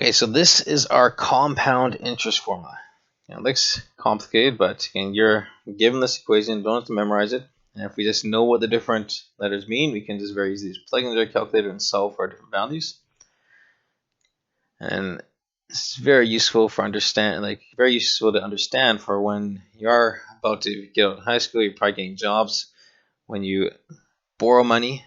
Okay, so this is our compound interest formula. It looks complicated, but again, you're given this equation, don't have to memorize it. And if we just know what the different letters mean, we can just very easily just plug into our calculator and solve for our different values. And it's very useful for very useful to understand for when you're about to get out of high school, you're probably getting jobs. When you borrow money,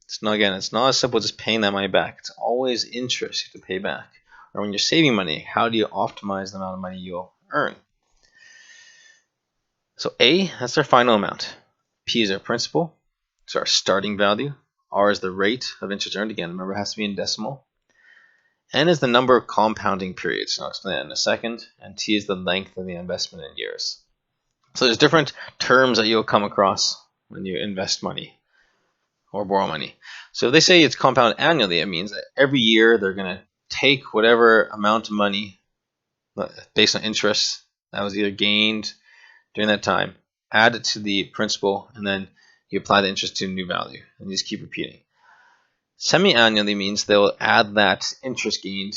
it's not as simple as just paying that money back. It's always interest to pay back. Or when you're saving money, how do you optimize the amount of money you'll earn? So A, that's our final amount. P is our principal. It's our starting value. R is the rate of interest earned. Again, remember, it has to be in decimal. N is the number of compounding periods. I'll explain that in a second. And T is the length of the investment in years. So there's different terms that you'll come across when you invest money or borrow money. So if they say it's compounded annually, it means that every year they're going to take whatever amount of money based on interest that was either gained during that time, add it to the principal, and then you apply the interest to a new value, and you just keep repeating. Semi-annually means they'll add that interest gained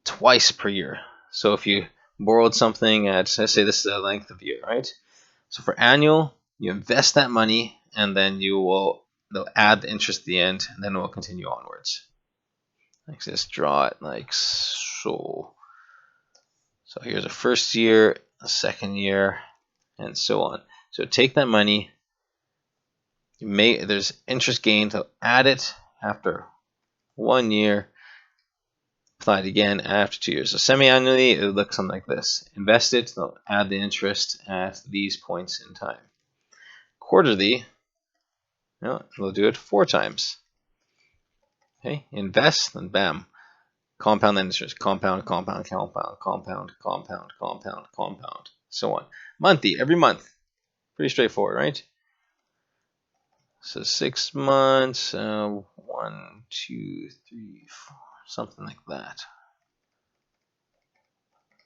twice per year. So if you borrowed something at, let's say this is the length of year, right? So for annual, you invest that money, and then they'll add the interest at the end, and then it will continue onwards. Like just draw it like so. So here's a first year, a second year, and so on. So take that money, there's interest gained, so add it after 1 year, apply it again after 2 years. So semi-annually, it would look something like this. Invest it, they'll add the interest at these points in time. Quarterly, they'll do it 4 times. Okay, invest, then bam, compound the interest, compound, compound, compound, compound, compound, compound, compound, so on. Monthly, every month. Pretty straightforward, right? So 6 months, 1, 2, 3, 4, something like that.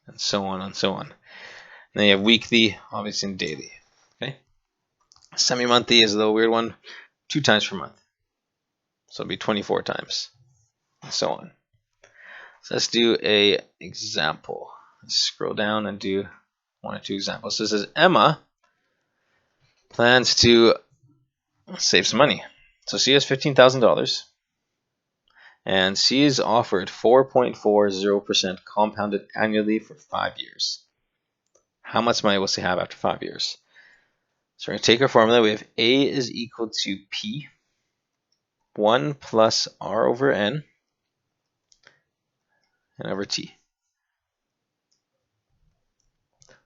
And so on and so on. And then you have weekly, obviously, and daily. Okay. Semi-monthly is a little weird one. 2 times per month. So it'll be 24 times. And so on. So let's do a example. Let's scroll down and do 1 or 2 examples. So this is Emma plans to save some money. So she has $15,000. And she is offered 4.40% compounded annually for 5 years. How much money will she have after 5 years? So we're going to take our formula. We have A is equal to P, 1 plus R over N, and over T.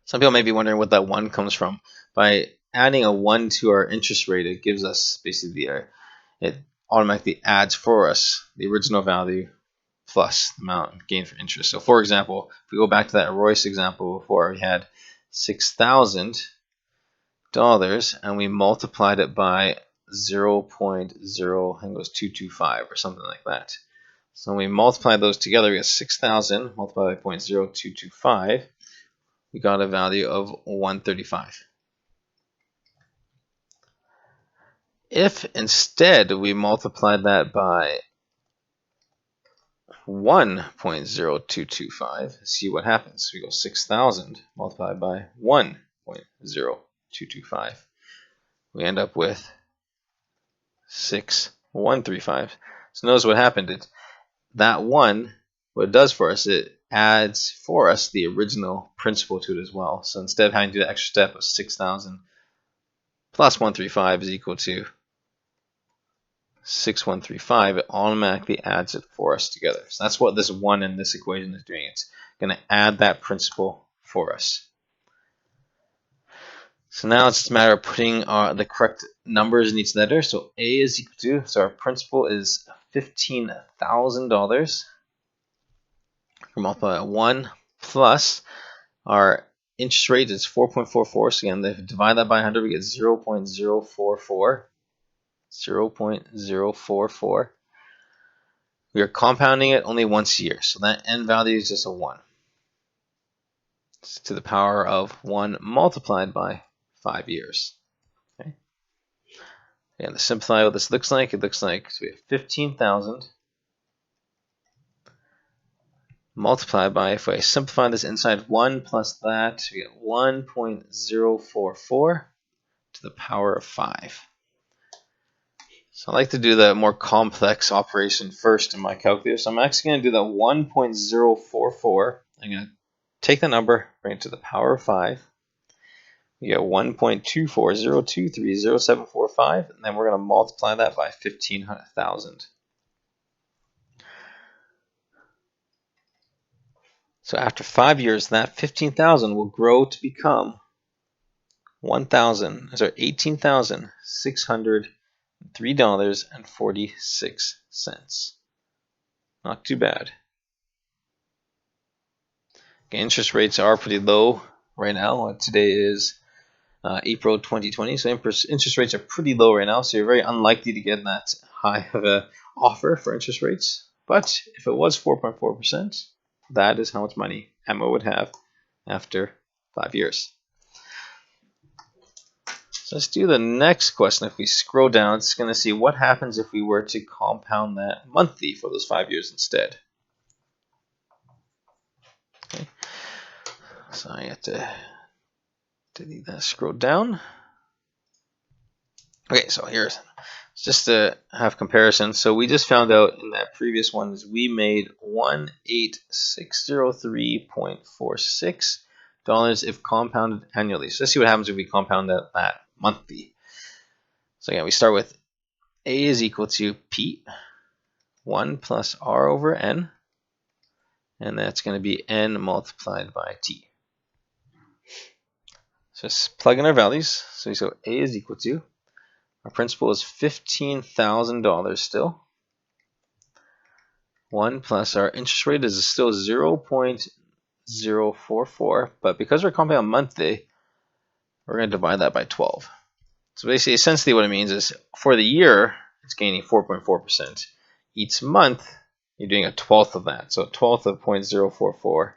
Some people may be wondering what that 1 comes from. By adding a 1 to our interest rate, it gives us basically it automatically adds for us the original value plus the amount gained for interest. So for example, if we go back to that Royce example before, we had $6,000 and we multiplied it by 0.0, I think it was 225 or something like that. So when we multiply those together, we get 6,000 multiplied by 0.0225. We got a value of 135. If instead we multiplied that by 1.0225, see what happens. We go 6,000 multiplied by 1.0225. We end up with 6,135. So notice what happened. That 1, what it does for us, it adds for us the original principal to it as well. So instead of having to do the extra step of 6,000 plus 135 is equal to 6,135, it automatically adds it for us together. So that's what this 1 in this equation is doing. It's going to add that principal for us. So now it's just a matter of putting the correct numbers in each letter. So A is equal to, so our principal is $15,000. We multiply by 1 plus our interest rate is 4.44. So again, if we divide that by 100, we get 0.044. 0.044. We are compounding it only once a year, so that end value is just a 1. It's to the power of 1 multiplied by 5 years. Okay. And to simplify what this looks like, so we have 15,000 multiplied by, if I simplify this inside 1 plus that, we get 1.044 to the power of 5. So I like to do the more complex operation first in my calculator. So I'm actually going to do that 1.044. I'm going to take the number, bring it to the power of 5. We get 1.240230745, and then we're going to multiply that by 15,000. So after 5 years, that 15,000 will grow to become $1,18,603.46. Not too bad. Okay, interest rates are pretty low right now. Today is April 2020, so interest rates are pretty low right now, so you're very unlikely to get that high of an offer for interest rates. But if it was 4.4%, that is how much money Emma would have after 5 years. So let's do the next question. If we scroll down, it's going to see what happens if we were to compound that monthly for those 5 years instead. Okay. So I have to delete that, scroll down. Okay, so here's just to have comparison. So we just found out in that previous one is we made $1,8603.46 if compounded annually. So let's see what happens if we compound that monthly. So again, we start with A is equal to P, 1 plus R over N, and that's going to be N multiplied by T. So just plug in our values. So we say A is equal to, our principal is $15,000 still. 1 plus our interest rate is still 0.044, but because we're compounding monthly, we're going to divide that by 12. So basically, essentially what it means is for the year, it's gaining 4.4%. Each month, you're doing a twelfth of that. So a twelfth of 0.044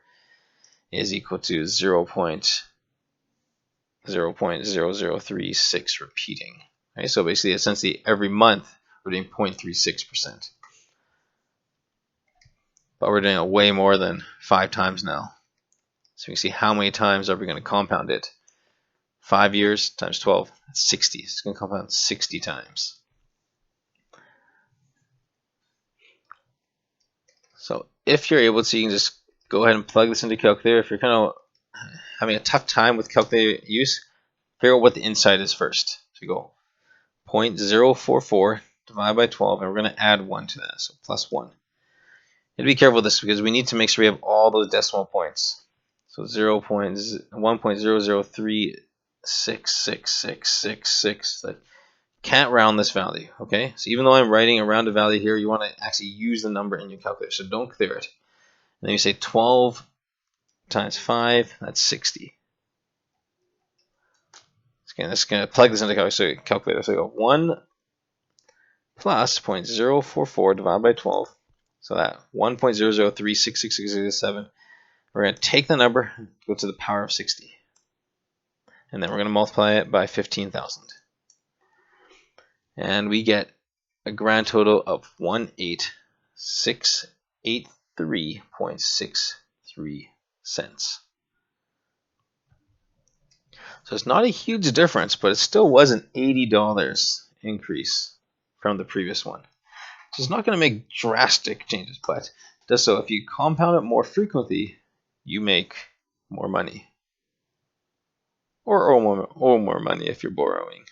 is equal to 0.0036 repeating. Right? So basically, essentially, every month, we're doing 0.36%. But we're doing it way more than 5 times now. So you can see how many times are we going to compound it. 5 years times 12, that's 60. It's going to compound 60 times. So if you're able to, you can just go ahead and plug this into calculator. If you're kind of having a tough time with calculator use, figure out what the inside is first. So you go 0.044 divided by 12, and we're going to add 1 to that, so plus 1. You have to be careful with this because we need to make sure we have all those decimal points. So 1.003666666. That can't round this value, okay? So even though I'm writing a rounded value here, you want to actually use the number in your calculator, so don't clear it. And then you say 12 times 5, that's 60. Okay, let's going to plug this into the calculator. So we go 1 plus 0.044 divided by 12. So that 1.0036667. We're going to take the number, go to the power of 60. And then we're going to multiply it by 15,000. And we get a grand total of 1,8683.63 cents. So it's not a huge difference, but it still was an $80 increase from the previous one. So it's not going to make drastic changes, but it does so if you compound it more frequently, you make more money. Or more money if you're borrowing.